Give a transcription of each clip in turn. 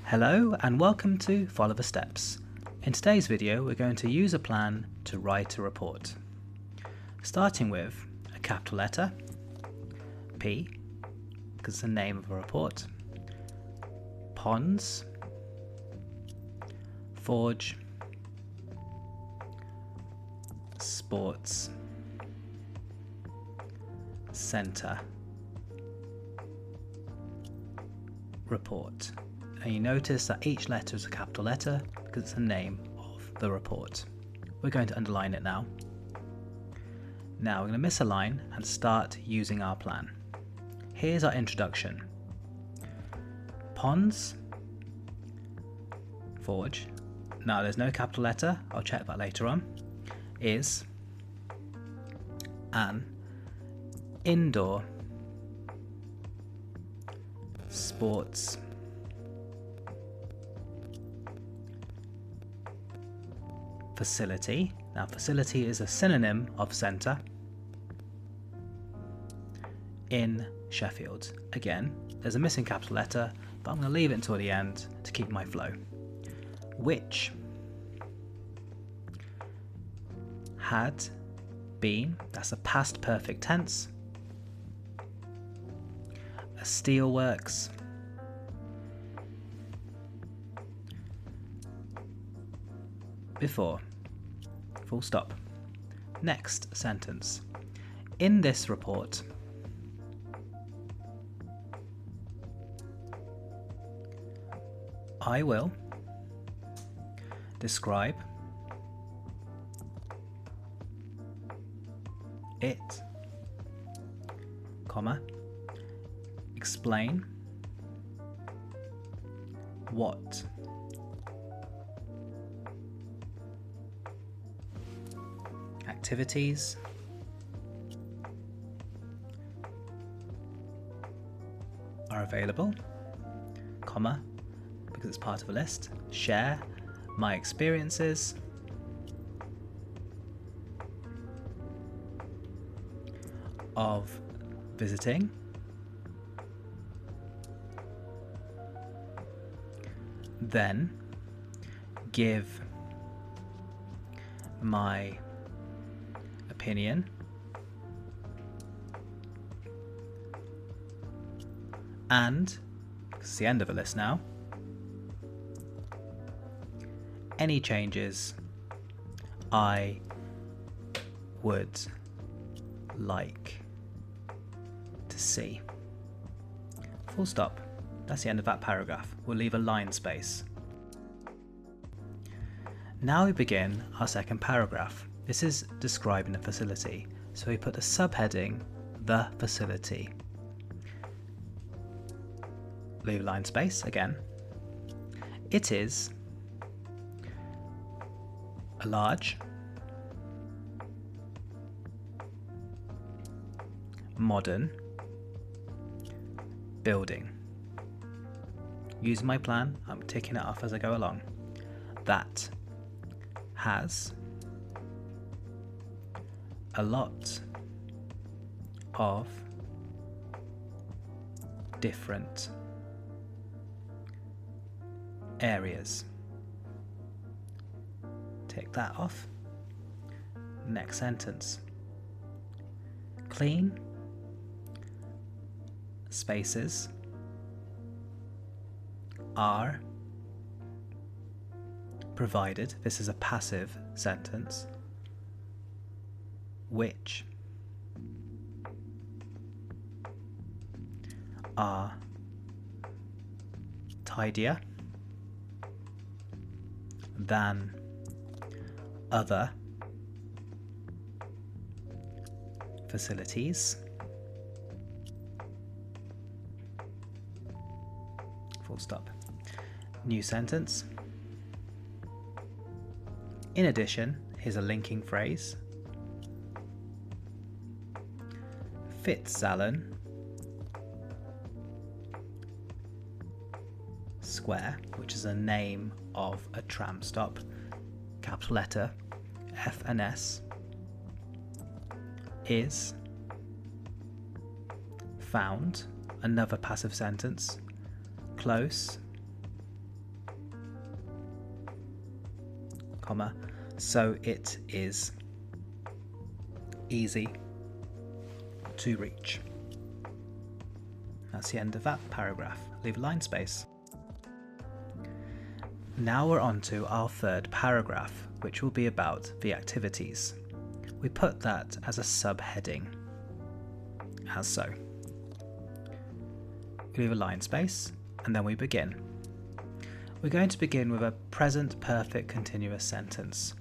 Hello and welcome to Follow the Steps. In today's video we're going to use a plan to write a report. Starting with a capital letter, P, because it's the name of a report, ponds, forge, sports, centre, report. And you notice that each letter is a capital letter because it's the name of the report. We're going to underline it now. Now we're going to misalign and start using our plan. Here's our introduction. Ponds, forge, now there's no capital letter, I'll check that later on, is an indoor sports facility. Now facility is a synonym of centre in Sheffield. Again, there's a missing capital letter, but I'm going to leave it until the end to keep my flow. Which had been, that's a past perfect tense, a steelworks, before, full stop. Next sentence. In this report, I will describe it, comma, explain what activities are available, comma, because it's part of a list, share my experiences of visiting then give my opinion and, it's the end of a list now, any changes I would like to see. Full stop. That's the end of that paragraph. We'll leave a line space. Now we begin our second paragraph. This is describing the facility, so we put the subheading, the facility. Leave a line space again. It is a large, modern building. Using my plan, I'm ticking it off as I go along. That has a lot of different areas. Tick that off. Next sentence. Clean spaces are provided. This is a passive sentence. Which are tidier than other facilities. Full stop. New sentence. In addition, here's a linking phrase. Fitzalan Square, which is a name of a tram stop, capital letter F and S, is found, another passive sentence, close comma, so it is easy to reach. That's the end of that paragraph. Leave a line space. Now we're on to our third paragraph, which will be about the activities. We put that as a subheading, as so. We leave a line space, and then we begin. We're going to begin with a present perfect continuous sentence.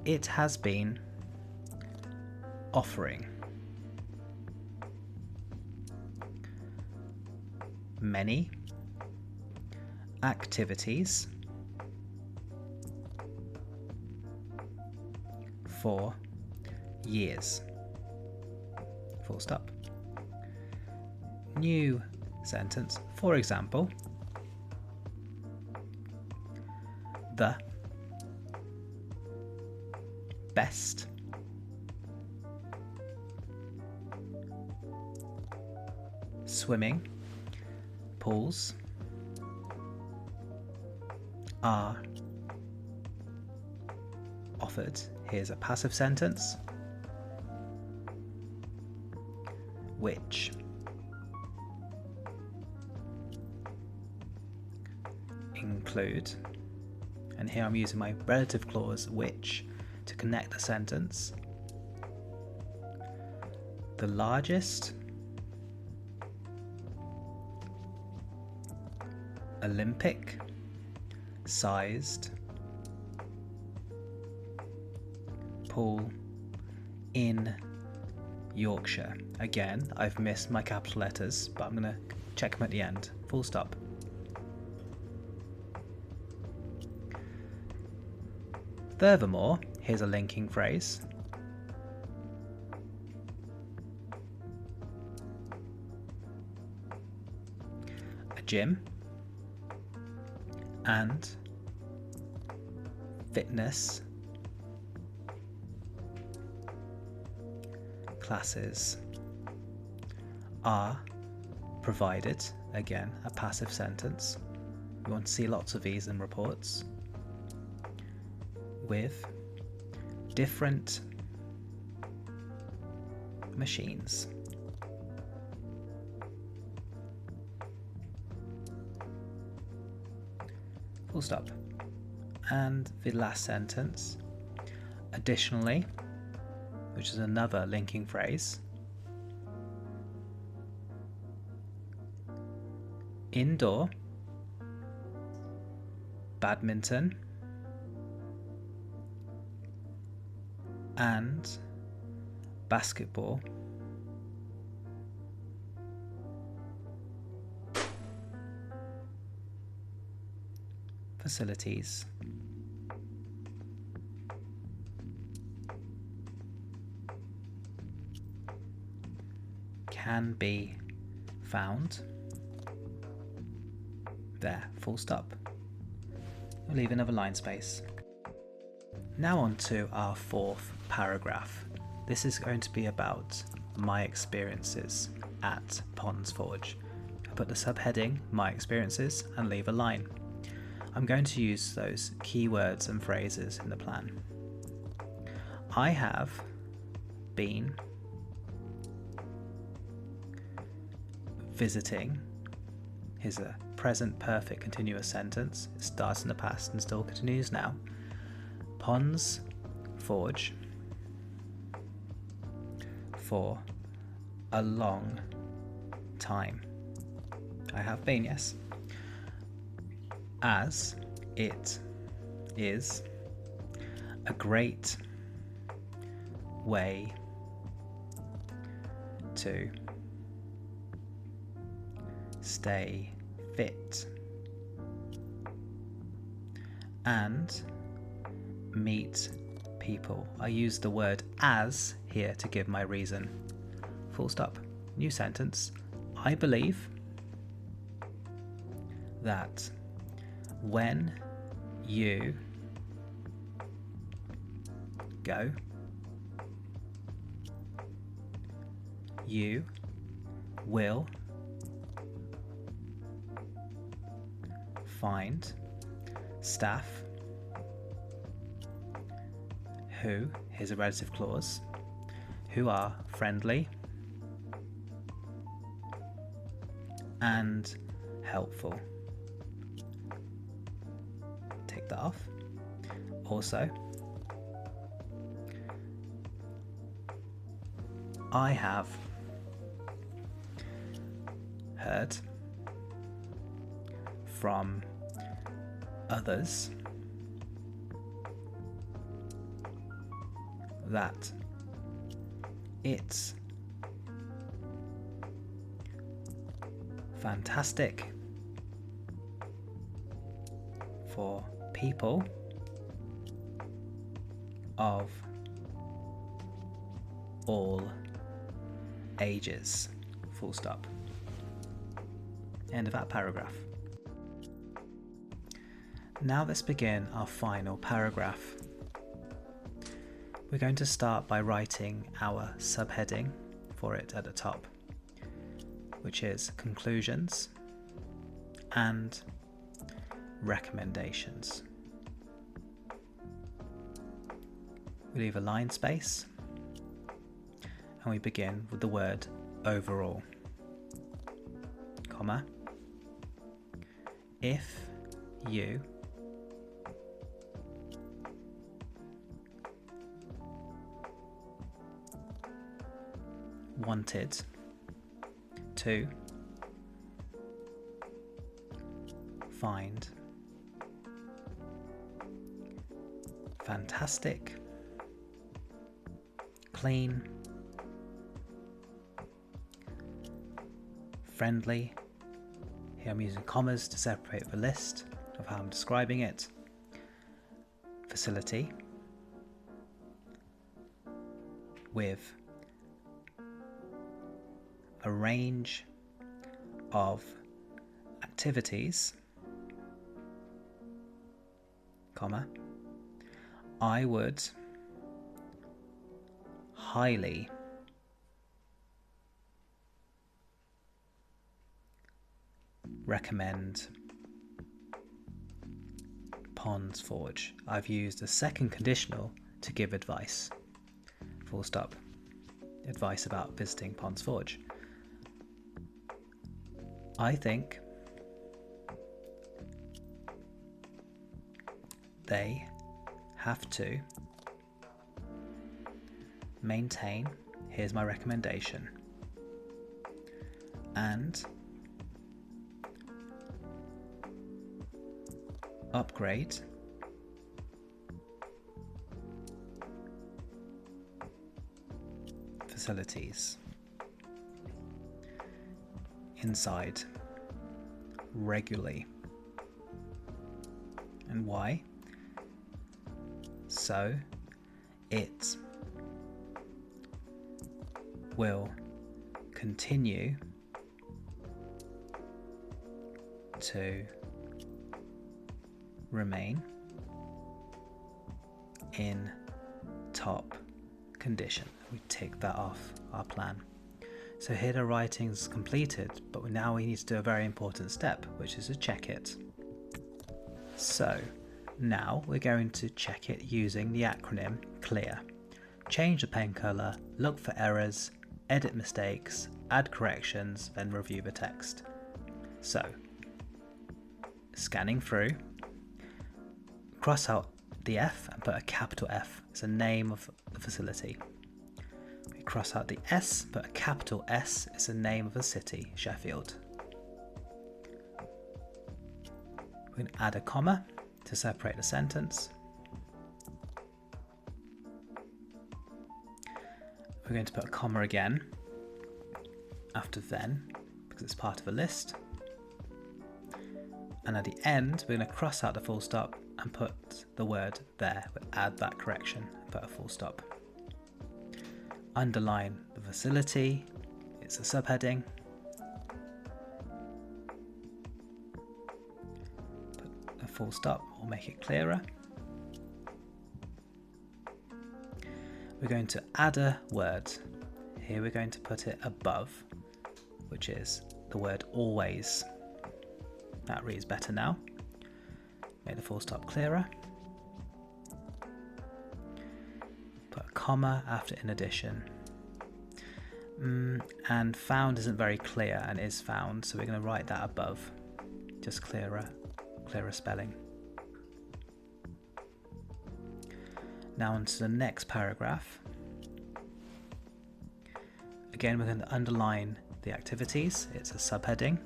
It has been offering many activities for years. Full stop. New sentence. For example, the best swimming pools are offered. Here's a passive sentence, which include, and here I'm using my relative clause which to connect the sentence, the largest Olympic sized pool in Yorkshire. Again, I've missed my capital letters, but I'm going to check them at the end. Full stop. Furthermore, here's a linking phrase. A gym and fitness classes are provided. Again, a passive sentence. You want to see lots of these in reports. With different machines. Full stop. And the last sentence, additionally, which is another linking phrase, indoor badminton and basketball facilities can be found there. Full stop. We'll leave another line space. Now on to our fourth paragraph. This is going to be about my experiences at Ponds Forge. I put the subheading, my experiences, and leave a line. I'm going to use those keywords and phrases in the plan. I have been visiting. Here's a present perfect continuous sentence. It starts in the past and still continues now. Ponds Forge for a long time. I have been, yes. As it is a great way to stay fit and meet people. I use the word as here to give my reason. Full stop. New sentence. I believe that when you go, you will find staff who, here's a relative clause, who are friendly and helpful. Take that off. Also, I have heard from others that it's fantastic for people of all ages. Full stop. End of that paragraph. Now let's begin our final paragraph. We're going to start by writing our subheading for it at the top, which is conclusions and recommendations. We leave a line space and we begin with the word overall, comma, if you wanted to find fantastic, clean, friendly, here I'm using commas to separate the list of how I'm describing it, facility with a range of activities, comma, I would highly recommend Ponds Forge. I've used a second conditional to give advice. Full stop. Advice about visiting Ponds Forge. I think they have to maintain, here's my recommendation, and upgrade facilities inside regularly. And why? So it will continue to remain in top condition. We tick that off our plan. So here the writing's completed, but now we need to do a very important step, which is to check it. So now we're going to check it using the acronym C.L.E.A.R. Change the pen color, look for errors, edit mistakes, add corrections, then review the text. So, scanning through, cross out the F and put a capital F as the name of the facility. We cross out the S, put a capital S as the name of the city, Sheffield. We're going to add a comma to separate the sentence. We're going to put a comma again after then, because it's part of a list. And at the end, we're going to cross out the full stop and put the word there. We'll add that correction, put a full stop. Underline the facility, it's a subheading. Put a full stop or make it clearer. We're going to add a word. Here we're going to put it above, which is the word always. That reads better now. Make the full stop clearer. Put a comma after in addition. And found isn't very clear and is found, so we're going to write that above. Just clearer spelling. Now on to the next paragraph. Again, we're going to underline the activities. It's a subheading.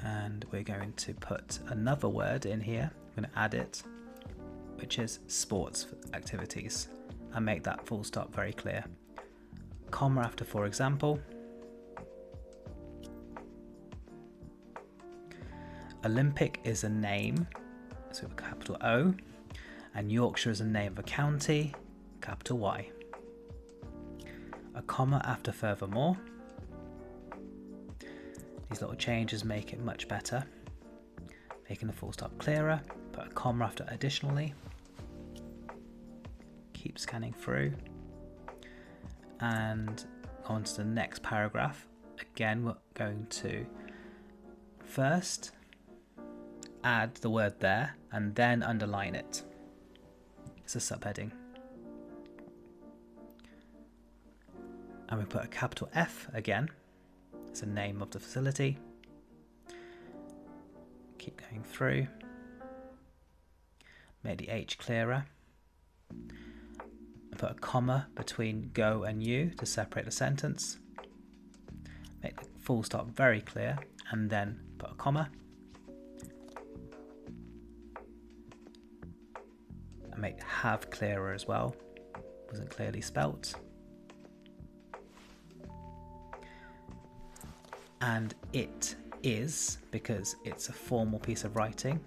And we're going to put another word in here. I'm going to add it, which is sports activities, and make that full stop very clear. Comma after for example. Olympic is a name, so with a capital O, and Yorkshire is a name of a county, capital Y. A comma after furthermore. These little changes make it much better, making the full stop clearer. Put a comma after additionally. Keep scanning through, and on to the next paragraph. Again, we're going to first add the word there and then underline it. It's a subheading. And we put a capital F again. It's the name of the facility. Keep going through. Make the H clearer. Put a comma between go and you to separate the sentence. Make the full stop very clear, and then put a comma. And make have clearer as well. Wasn't clearly spelt. And it is, because it's a formal piece of writing,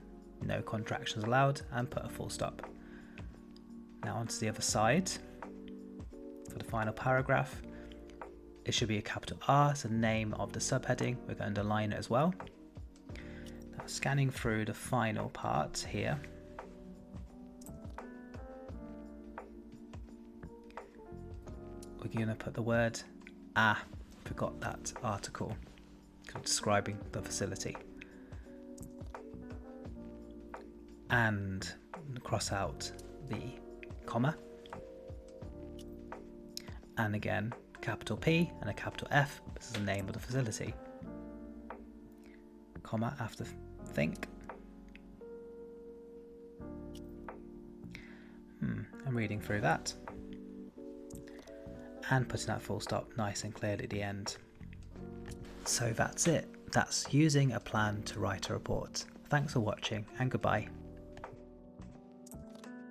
no contractions allowed, and put a full stop. Now onto the other side. For the final paragraph, it should be a capital R, it's the name of the subheading. We're going to underline it as well. Now scanning through the final part here. We're going to put the word forgot that article describing the facility, and cross out the comma, and again capital P and a capital F. This is the name of the facility. Comma after think. I'm reading through that and putting that full stop nice and clearly at the end. So that's it. That's using a plan to write a report. Thanks for watching, and goodbye.